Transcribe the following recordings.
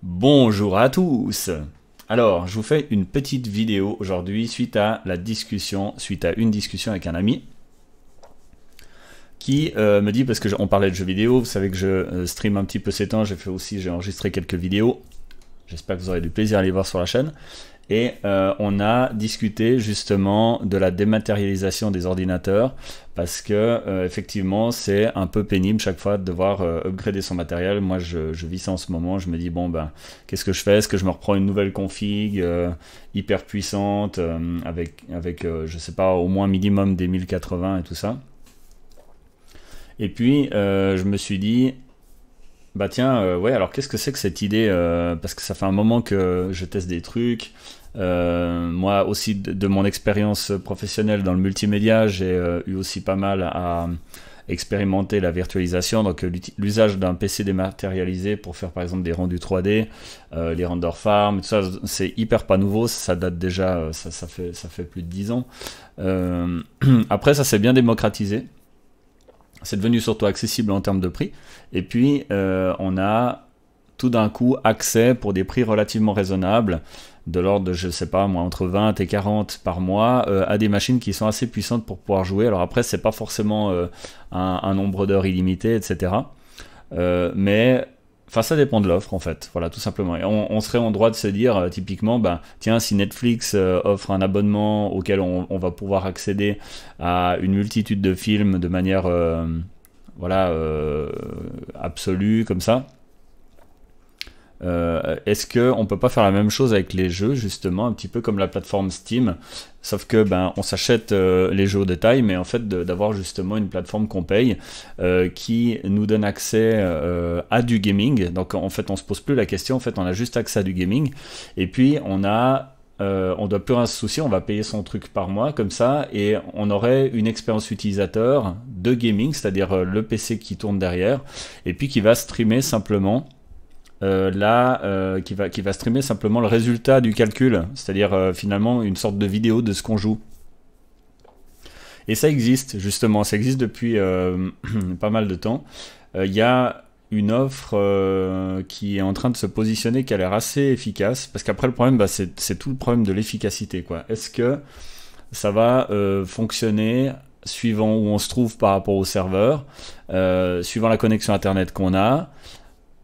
Bonjour à tous. Alors, je vous fais une petite vidéo aujourd'hui suite à une discussion avec un ami qui me dit, parce que on parlait de jeux vidéo, vous savez que je stream un petit peu ces temps, j'ai enregistré quelques vidéos, j'espère que vous aurez du plaisir à les voir sur la chaîne. Et on a discuté justement de la dématérialisation des ordinateurs parce que effectivement c'est un peu pénible chaque fois de devoir upgrader son matériel. Moi je vis ça en ce moment, je me dis bon ben qu'est-ce que je fais? Est-ce que je me reprends une nouvelle config hyper puissante avec je sais pas au moins minimum des 1080 et tout ça. Et puis je me suis dit bah tiens, ouais, alors qu'est-ce que c'est que cette idée parce que ça fait un moment que je teste des trucs. Moi aussi, de mon expérience professionnelle dans le multimédia, j'ai eu aussi pas mal à expérimenter la virtualisation, donc l'usage d'un PC dématérialisé pour faire par exemple des rendus 3D, les render farm, tout ça, c'est hyper pas nouveau, ça date déjà, ça fait plus de 10 ans. Après, ça s'est bien démocratisé. C'est devenu surtout accessible en termes de prix. Et puis, on a tout d'un coup accès pour des prix relativement raisonnables, de l'ordre de, je sais pas moi, entre 20 et 40 par mois, à des machines qui sont assez puissantes pour pouvoir jouer. Alors après, c'est pas forcément un nombre d'heures illimité, etc. Mais... Enfin, ça dépend de l'offre, en fait. Voilà, tout simplement. Et on serait en droit de se dire, typiquement, ben, tiens, si Netflix offre un abonnement auquel on va pouvoir accéder à une multitude de films de manière, voilà, absolue, comme ça, est-ce qu'on peut pas faire la même chose avec les jeux, justement, un petit peu comme la plateforme Steam, sauf que ben on s'achète les jeux au détail, mais en fait d'avoir justement une plateforme qu'on paye qui nous donne accès à du gaming. Donc en fait on se pose plus la question, en fait on a juste accès à du gaming, et puis on doit plus rien se soucier, on va payer son truc par mois comme ça, et on aurait une expérience utilisateur de gaming, c'est-à-dire le PC qui tourne derrière, et puis qui va streamer simplement qui va streamer simplement le résultat du calcul, c'est-à-dire finalement une sorte de vidéo de ce qu'on joue. Et ça existe justement, ça existe depuis pas mal de temps. Il y a une offre qui est en train de se positionner, qui a l'air assez efficace, parce qu'après le problème, bah, c'est tout le problème de l'efficacité, quoi. Est-ce que ça va fonctionner suivant où on se trouve par rapport au serveur, suivant la connexion internet qu'on a?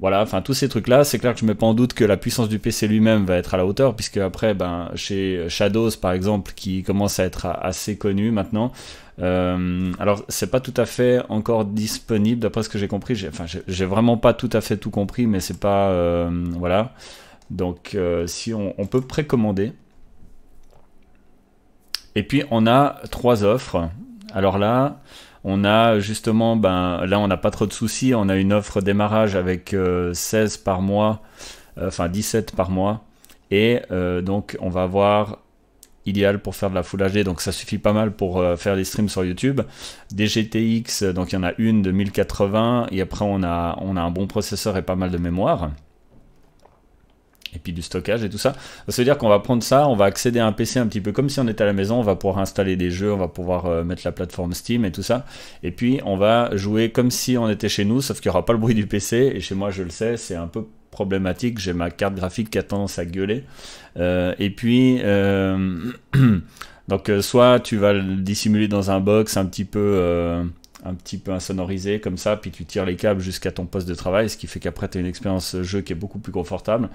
Voilà, enfin tous ces trucs-là, c'est clair que je ne mets pas en doute que la puissance du PC lui-même va être à la hauteur, puisque après, ben, chez Shadows par exemple, qui commence à être assez connu maintenant, alors c'est pas tout à fait encore disponible, d'après ce que j'ai compris, j'ai vraiment pas tout à fait tout compris, mais c'est pas, voilà, donc si on peut précommander, et puis on a 3 offres, alors là... On a justement, ben, là on n'a pas trop de soucis, on a une offre démarrage avec 16 par mois, enfin 17 par mois, et donc on va avoir idéal pour faire de la Full HD, donc ça suffit pas mal pour faire des streams sur YouTube. Des GTX, donc il y en a une de 1080, et après on a un bon processeur et pas mal de mémoire. Et puis du stockage et tout ça. Ça veut dire qu'on va prendre ça, on va accéder à un PC un petit peu comme si on était à la maison, on va pouvoir installer des jeux, on va pouvoir mettre la plateforme Steam et tout ça. Et puis on va jouer comme si on était chez nous, sauf qu'il n'y aura pas le bruit du PC. Et chez moi, je le sais, c'est un peu problématique, j'ai ma carte graphique qui a tendance à gueuler. Et puis... donc soit tu vas le dissimuler dans un box un petit peu insonorisé comme ça, puis tu tires les câbles jusqu'à ton poste de travail, ce qui fait qu'après tu as une expérience jeu qui est beaucoup plus confortable.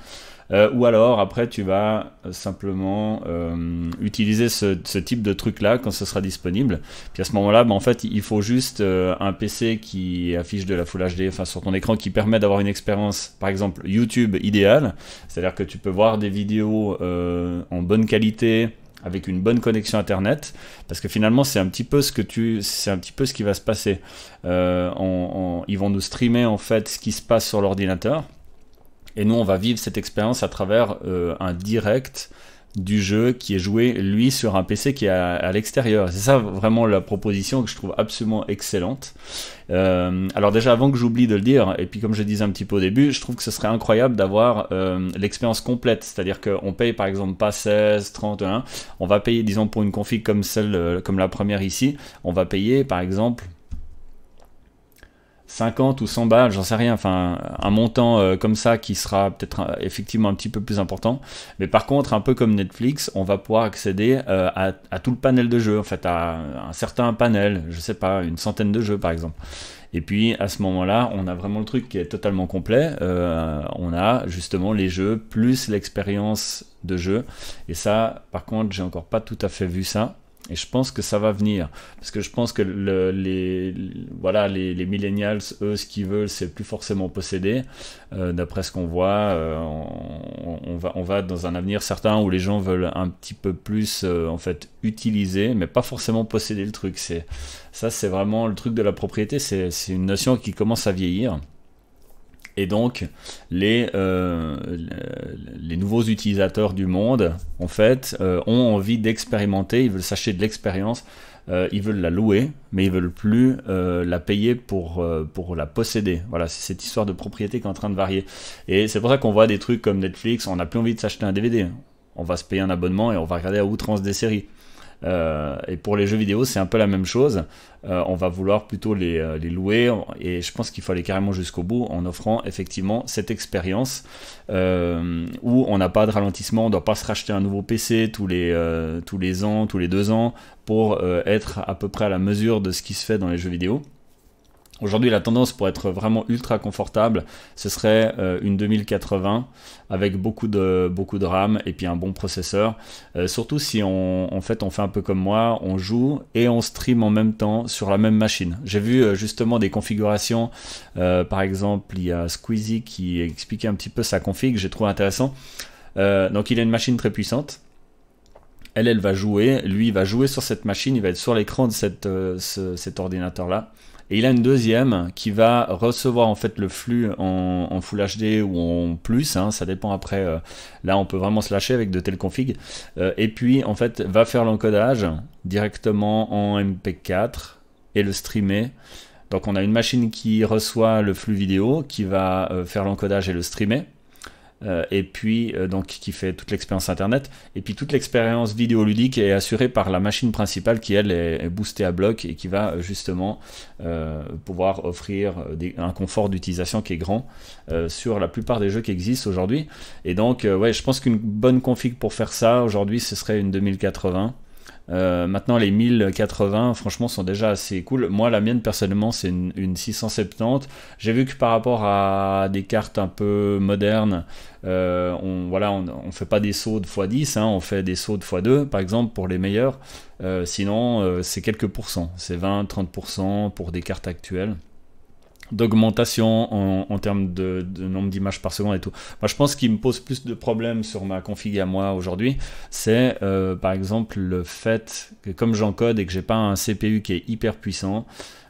Ou alors après tu vas simplement utiliser ce type de truc là quand ce sera disponible. Puis à ce moment là, en fait il faut juste un PC qui affiche de la Full HD, enfin sur ton écran, qui permet d'avoir une expérience par exemple YouTube idéale, c'est à dire que tu peux voir des vidéos en bonne qualité avec une bonne connexion internet, parce que finalement c'est un petit peu ce qui va se passer. Ils vont nous streamer en fait ce qui se passe sur l'ordinateur, et nous on va vivre cette expérience à travers un direct du jeu qui est joué lui sur un PC qui est à l'extérieur. C'est ça vraiment la proposition que je trouve absolument excellente. Alors déjà, avant que j'oublie de le dire, et puis comme je disais un petit peu au début, je trouve que ce serait incroyable d'avoir l'expérience complète, c'est-à-dire qu'on paye par exemple pas 16, 31, on va payer, disons pour une config comme celle, comme la première ici, on va payer par exemple 50 ou 100 balles, j'en sais rien, enfin un montant comme ça qui sera peut-être effectivement un petit peu plus important. Mais par contre, un peu comme Netflix, on va pouvoir accéder à tout le panel de jeux, en fait à un certain panel, je sais pas, une centaine de jeux par exemple. Et puis à ce moment-là, on a vraiment le truc qui est totalement complet. On a justement les jeux plus l'expérience de jeu. Et ça, par contre, j'ai encore pas tout à fait vu ça. Et je pense que ça va venir. Parce que je pense que voilà, les millennials, eux, ce qu'ils veulent, c'est plus forcément posséder. D'après ce qu'on voit, on va dans un avenir certain où les gens veulent un petit peu plus en fait utiliser, mais pas forcément posséder le truc. Ça, c'est vraiment le truc de la propriété. C'est une notion qui commence à vieillir. Et donc, les nouveaux utilisateurs du monde, en fait, ont envie d'expérimenter, ils veulent s'acheter de l'expérience, ils veulent la louer, mais ils veulent plus la payer pour la posséder. Voilà, c'est cette histoire de propriété qui est en train de varier. Et c'est pour ça qu'on voit des trucs comme Netflix, on n'a plus envie de s'acheter un DVD. On va se payer un abonnement et on va regarder à outrance des séries. Et pour les jeux vidéo, c'est un peu la même chose. On va vouloir plutôt les louer, et je pense qu'il faut aller carrément jusqu'au bout en offrant effectivement cette expérience où on n'a pas de ralentissement, on ne doit pas se racheter un nouveau PC tous les ans, tous les 2 ans pour être à peu près à la mesure de ce qui se fait dans les jeux vidéo. Aujourd'hui, la tendance pour être vraiment ultra confortable, ce serait une 2080 avec beaucoup de RAM et puis un bon processeur. Surtout si en fait on fait un peu comme moi, on joue et on stream en même temps sur la même machine. J'ai vu justement des configurations, par exemple il y a Squeezie qui expliquait un petit peu sa config, j'ai trouvé intéressant. Donc il a une machine très puissante. Elle va jouer, lui il va jouer sur cette machine, il va être sur l'écran de cet ordinateur-là. Et il a une deuxième qui va recevoir en fait le flux en Full HD ou en plus, hein, ça dépend après, là on peut vraiment se lâcher avec de telles configs. Et puis en fait va faire l'encodage directement en MP4 et le streamer. Donc on a une machine qui reçoit le flux vidéo, qui va faire l'encodage et le streamer. Et puis donc qui fait toute l'expérience internet, et puis toute l'expérience vidéoludique est assurée par la machine principale qui elle est boostée à bloc et qui va justement pouvoir offrir un confort d'utilisation qui est grand sur la plupart des jeux qui existent aujourd'hui. Et donc ouais, je pense qu'une bonne config pour faire ça aujourd'hui ce serait une 2080. Maintenant les 1080 franchement sont déjà assez cool. Moi la mienne personnellement c'est une 670. J'ai vu que par rapport à des cartes un peu modernes, on fait pas des sauts de x10, hein, on fait des sauts de x2 par exemple pour les meilleurs. Sinon c'est quelques pourcents, c'est 20-30% pour des cartes actuelles d'augmentation en termes de nombre d'images par seconde et tout. Moi je pense qu'il me pose plus de problèmes sur ma config à moi aujourd'hui, c'est par exemple le fait que comme j'encode et que j'ai pas un CPU qui est hyper puissant,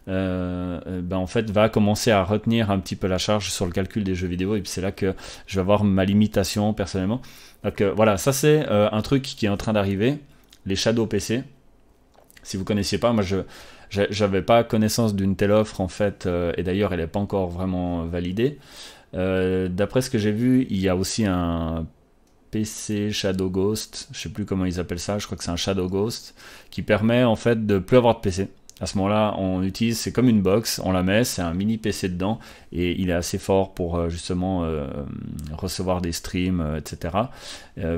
en fait va commencer à retenir un petit peu la charge sur le calcul des jeux vidéo, et puis c'est là que je vais avoir ma limitation personnellement. Donc voilà, ça c'est un truc qui est en train d'arriver, les Shadow PC. Si vous connaissiez pas, moi j'avais pas connaissance d'une telle offre en fait, et d'ailleurs elle n'est pas encore vraiment validée. D'après ce que j'ai vu, il y a aussi un PC Shadow Ghost, je sais plus comment ils appellent ça, je crois que c'est un Shadow Ghost, qui permet en fait de plus avoir de PC. À ce moment-là, on utilise, c'est comme une box, on la met, c'est un mini PC dedans, et il est assez fort pour justement recevoir des streams, etc.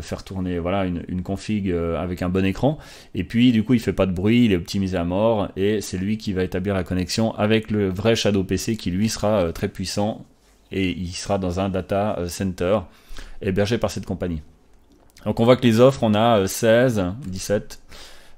Faire tourner voilà, une config avec un bon écran, et puis du coup il fait pas de bruit, il est optimisé à mort, et c'est lui qui va établir la connexion avec le vrai Shadow PC qui lui sera très puissant, et il sera dans un data center hébergé par cette compagnie. Donc on voit que les offres, on a 16, 17...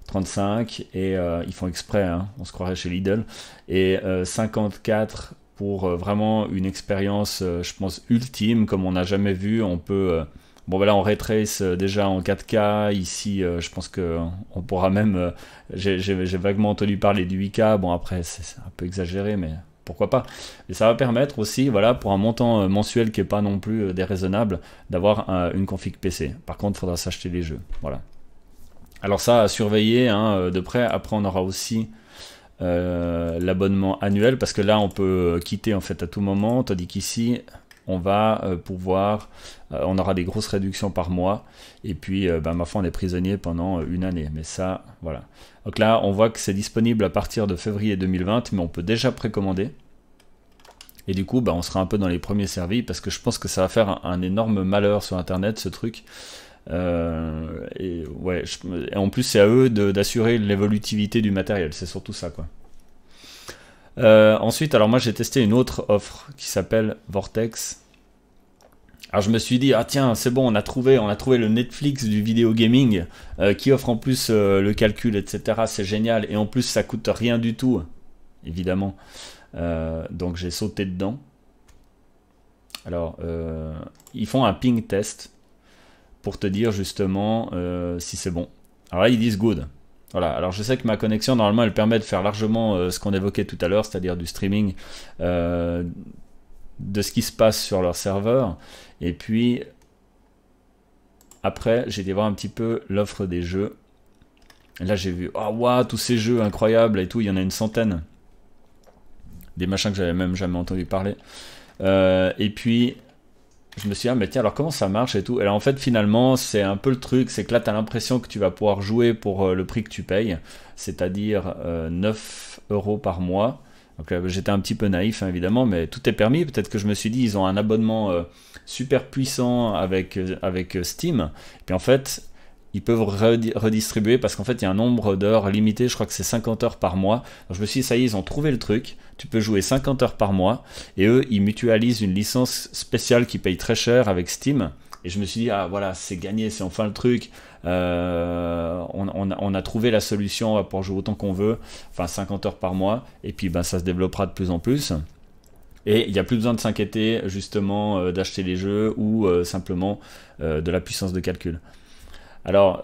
35 et ils font exprès, hein, on se croirait chez Lidl, et 54 pour vraiment une expérience je pense ultime comme on n'a jamais vu. On peut bon voilà, on retrace déjà en 4K ici, je pense que on pourra même j'ai vaguement entendu parler du 8K, bon après c'est un peu exagéré mais pourquoi pas. Et ça va permettre aussi, voilà, pour un montant mensuel qui est pas non plus déraisonnable, d'avoir une config PC. Par contre il faudra s'acheter les jeux, voilà. Alors ça à surveiller hein, de près. Après on aura aussi l'abonnement annuel, parce que là on peut quitter en fait à tout moment, tandis qu'ici on va pouvoir, on aura des grosses réductions par mois, et puis ma foi on est prisonnier pendant une année, mais ça voilà. Donc là on voit que c'est disponible à partir de février 2020, mais on peut déjà précommander. Et du coup, bah, on sera un peu dans les premiers servis parce que je pense que ça va faire un énorme malheur sur Internet, ce truc. Et ouais, et en plus, c'est à eux d'assurer l'évolutivité du matériel. C'est surtout ça, quoi. Ensuite, alors moi, j'ai testé une autre offre qui s'appelle Vortex. Alors je me suis dit, ah tiens, c'est bon, on a trouvé le Netflix du vidéo gaming qui offre en plus le calcul, etc. C'est génial. Et en plus, ça coûte rien du tout, évidemment. Donc j'ai sauté dedans. Alors, ils font un ping test pour te dire justement si c'est bon. Alors là, ils disent good. Voilà, alors je sais que ma connexion, normalement, elle permet de faire largement ce qu'on évoquait tout à l'heure, c'est-à-dire du streaming de ce qui se passe sur leur serveur. Et puis, après, j'ai été voir un petit peu l'offre des jeux. Et là, j'ai vu, oh, wow, tous ces jeux incroyables et tout, il y en a une centaine. Des machins que j'avais même jamais entendu parler. Et puis, je me suis dit, ah, mais tiens, alors comment ça marche et tout. Et alors, en fait, finalement, c'est un peu le truc, c'est que là, tu as l'impression que tu vas pouvoir jouer pour le prix que tu payes, c'est-à-dire 9 € par mois. Donc j'étais un petit peu naïf, hein, évidemment, mais tout est permis. Peut-être que je me suis dit, ils ont un abonnement super puissant avec Steam. Et puis en fait, ils peuvent redistribuer parce qu'en fait, il y a un nombre d'heures limité. Je crois que c'est 50 heures par mois. Donc je me suis dit, ça y est, ils ont trouvé le truc. Tu peux jouer 50 heures par mois. Et eux, ils mutualisent une licence spéciale qui paye très cher avec Steam. Et je me suis dit, ah voilà, c'est gagné, c'est enfin le truc. On a trouvé la solution pour jouer autant qu'on veut, enfin 50 heures par mois, et puis ben, ça se développera de plus en plus. Et il n'y a plus besoin de s'inquiéter justement d'acheter les jeux ou simplement de la puissance de calcul. Alors,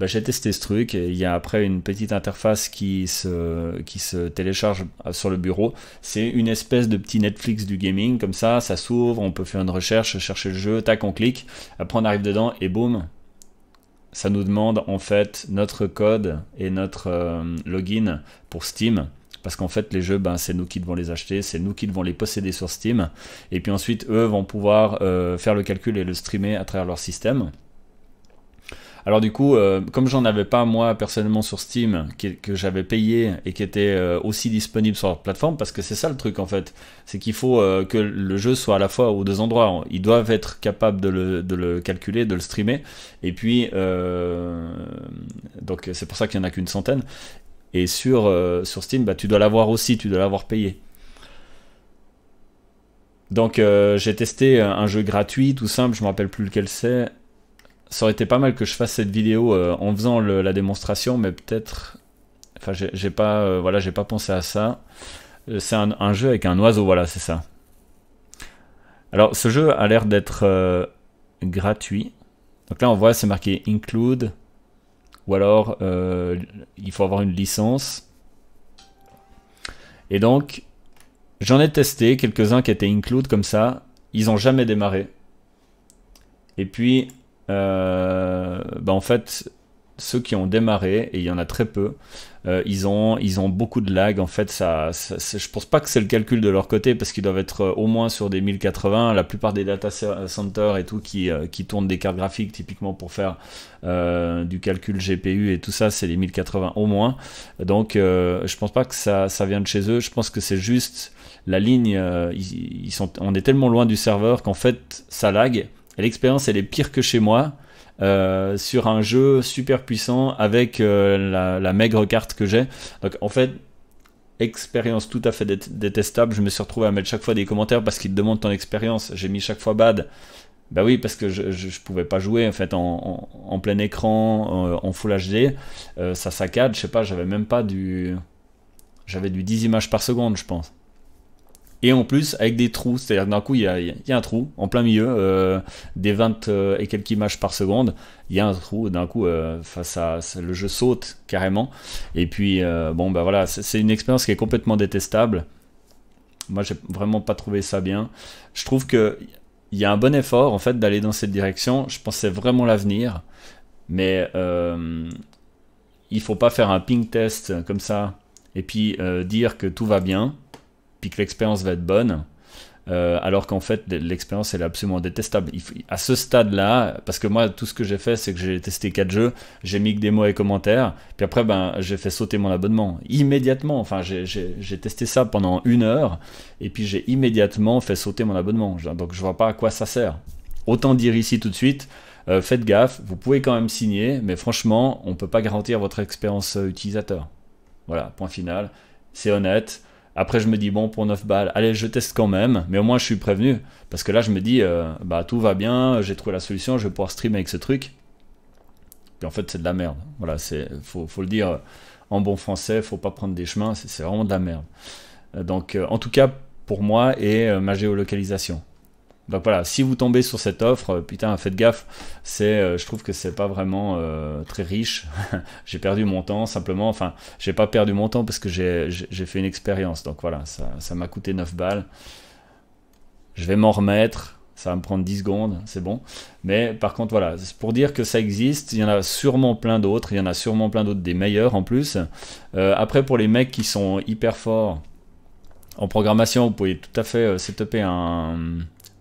j'ai testé ce truc, et il y a après une petite interface qui se télécharge sur le bureau. C'est une espèce de petit Netflix du gaming, comme ça s'ouvre, on peut faire une recherche, chercher le jeu, tac, on clique, après on arrive dedans, et boum, ça nous demande en fait notre code et notre login pour Steam. Parce qu'en fait, les jeux, ben, c'est nous qui devons les acheter, c'est nous qui devons les posséder sur Steam. Et puis ensuite, eux vont pouvoir faire le calcul et le streamer à travers leur système. Alors du coup, comme j'en avais pas moi personnellement sur Steam, que j'avais payé et qui était aussi disponible sur leur plateforme, parce que c'est ça le truc en fait, c'est qu'il faut que le jeu soit à la fois aux deux endroits. Ils doivent être capables de le calculer, de le streamer, et puis donc c'est pour ça qu'il n'y en a qu'une centaine. Et sur Steam, bah, tu dois l'avoir aussi, tu dois l'avoir payé. Donc j'ai testé un jeu gratuit, tout simple, je me rappelle plus lequel c'est. Ça aurait été pas mal que je fasse cette vidéo en faisant la démonstration, mais peut-être... Enfin, j'ai pas, voilà, j'ai pas pensé à ça. C'est un jeu avec un oiseau, voilà, c'est ça. Alors, ce jeu a l'air d'être gratuit. Donc là, on voit, c'est marqué Include. Ou alors, il faut avoir une licence. Et donc, j'en ai testé quelques-uns qui étaient Include comme ça. Ils n'ont jamais démarré. Et puis... en fait, ceux qui ont démarré, et il y en a très peu, ils ont beaucoup de lag. En fait, je pense pas que c'est le calcul de leur côté, parce qu'ils doivent être au moins sur des 1080. La plupart des data centers et tout qui tournent des cartes graphiques typiquement pour faire du calcul GPU et tout ça, c'est les 1080 au moins. Donc je pense pas que ça vient de chez eux. Je pense que c'est juste la ligne, on est tellement loin du serveur qu'en fait ça lag. Et l'expérience, elle est pire que chez moi sur un jeu super puissant avec la maigre carte que j'ai. Donc en fait, expérience tout à fait détestable. Je me suis retrouvé à mettre chaque fois des commentaires parce qu'ils te demandent ton expérience. J'ai mis chaque fois bad. Bah oui, parce que je pouvais pas jouer en fait en plein écran, en Full HD. Ça saccade, je sais pas, j'avais même pas j'avais du 10 images par seconde, je pense. Et en plus, avec des trous, c'est-à-dire que d'un coup, il y a un trou en plein milieu, des 20 et quelques images par seconde, il y a un trou, d'un coup, le jeu saute carrément. Et puis, bon, bah voilà, c'est une expérience qui est complètement détestable. Moi, j'ai vraiment pas trouvé ça bien. Je trouve qu'il y a un bon effort, en fait, d'aller dans cette direction. Je pense que c'est vraiment l'avenir. Mais il faut pas faire un ping test comme ça, et puis dire que tout va bien, puis que l'expérience va être bonne. alors qu'en fait l'expérience elle est absolument détestable. À ce stade-là, parce que moi tout ce que j'ai fait c'est que j'ai testé 4 jeux, j'ai mis que des mots et commentaires, puis après ben j'ai fait sauter mon abonnement immédiatement. Enfin j'ai testé ça pendant 1 heure et puis j'ai immédiatement fait sauter mon abonnement. Donc je vois pas à quoi ça sert. Autant dire ici tout de suite, faites gaffe, vous pouvez quand même signer, mais franchement on peut pas garantir votre expérience utilisateur. Voilà, point final, c'est honnête. Après je me dis bon pour 9 balles, allez je teste quand même, mais au moins je suis prévenu, parce que là je me dis bah tout va bien, j'ai trouvé la solution, je vais pouvoir streamer avec ce truc, puis en fait c'est de la merde, voilà, faut le dire en bon français, faut pas prendre des chemins, c'est vraiment de la merde. Donc en tout cas pour moi et ma géolocalisation. Donc voilà, si vous tombez sur cette offre, putain, faites gaffe, je trouve que c'est pas vraiment très riche. J'ai perdu mon temps simplement, enfin, j'ai pas perdu mon temps parce que j'ai fait une expérience. Donc voilà, ça m'a coûté 9 balles. Je vais m'en remettre, ça va me prendre 10 secondes, c'est bon. Mais par contre, voilà, c'est pour dire que ça existe, il y en a sûrement plein d'autres, il y en a sûrement plein d'autres des meilleurs en plus. Après, pour les mecs qui sont hyper forts en programmation, vous pouvez tout à fait setuper un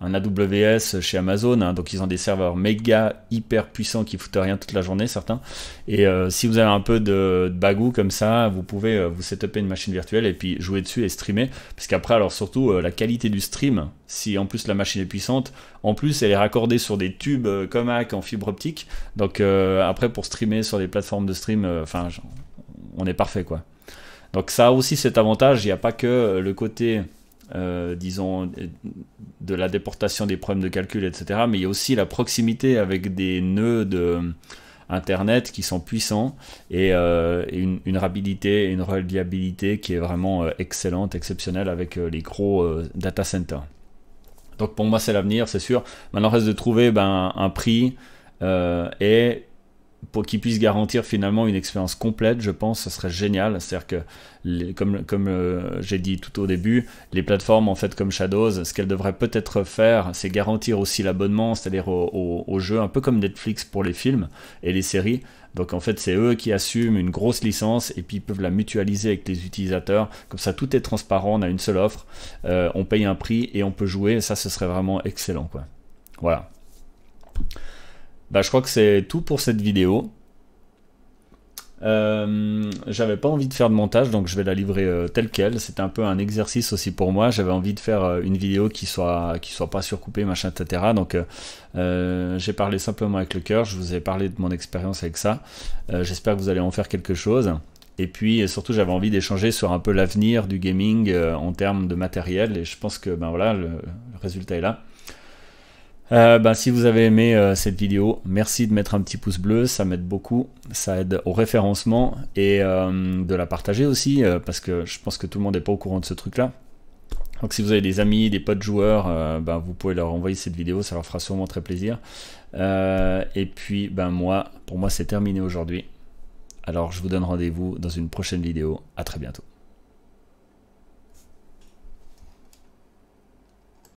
AWS chez Amazon, hein, donc ils ont des serveurs méga hyper puissants qui foutent rien toute la journée, certains. Et si vous avez un peu de bagou comme ça, vous pouvez vous setuper une machine virtuelle et puis jouer dessus et streamer. Parce qu'après, alors surtout, la qualité du stream, si en plus la machine est puissante, en plus elle est raccordée sur des tubes Comac en fibre optique. Donc après, pour streamer sur des plateformes de stream, enfin, on est parfait quoi. Donc ça a aussi cet avantage, il n'y a pas que le côté... disons de la déportation des problèmes de calcul, etc. Mais il y a aussi la proximité avec des nœuds de internet qui sont puissants et une rapidité et une reliabilité qui est vraiment excellente, exceptionnelle avec les gros data centers. Donc pour moi c'est l'avenir, c'est sûr. Maintenant reste de trouver un prix et pour qu'ils puissent garantir finalement une expérience complète, je pense, ce serait génial. C'est-à-dire que, comme j'ai dit tout au début, les plateformes en fait comme Shadows, ce qu'elles devraient peut-être faire, c'est garantir aussi l'abonnement, c'est-à-dire aux jeux, un peu comme Netflix pour les films et les séries. Donc en fait, c'est eux qui assument une grosse licence et puis ils peuvent la mutualiser avec les utilisateurs. Comme ça, tout est transparent, on a une seule offre, on paye un prix et on peut jouer. Et ça, ce serait vraiment excellent, quoi. Voilà. Bah, je crois que c'est tout pour cette vidéo. J'avais pas envie de faire de montage, donc je vais la livrer telle quelle. C'était un peu un exercice aussi pour moi. J'avais envie de faire une vidéo qui soit pas surcoupée, machin, etc. Donc j'ai parlé simplement avec le cœur. Je vous ai parlé de mon expérience avec ça. J'espère que vous allez en faire quelque chose. Et puis surtout, j'avais envie d'échanger sur un peu l'avenir du gaming en termes de matériel. Et je pense que ben voilà, le résultat est là. Si vous avez aimé cette vidéo, merci de mettre un petit pouce bleu, ça m'aide beaucoup, ça aide au référencement et de la partager aussi, parce que je pense que tout le monde n'est pas au courant de ce truc-là. Donc si vous avez des amis, des potes joueurs, vous pouvez leur envoyer cette vidéo, ça leur fera sûrement très plaisir. Et puis pour moi c'est terminé aujourd'hui. Alors je vous donne rendez-vous dans une prochaine vidéo, à très bientôt.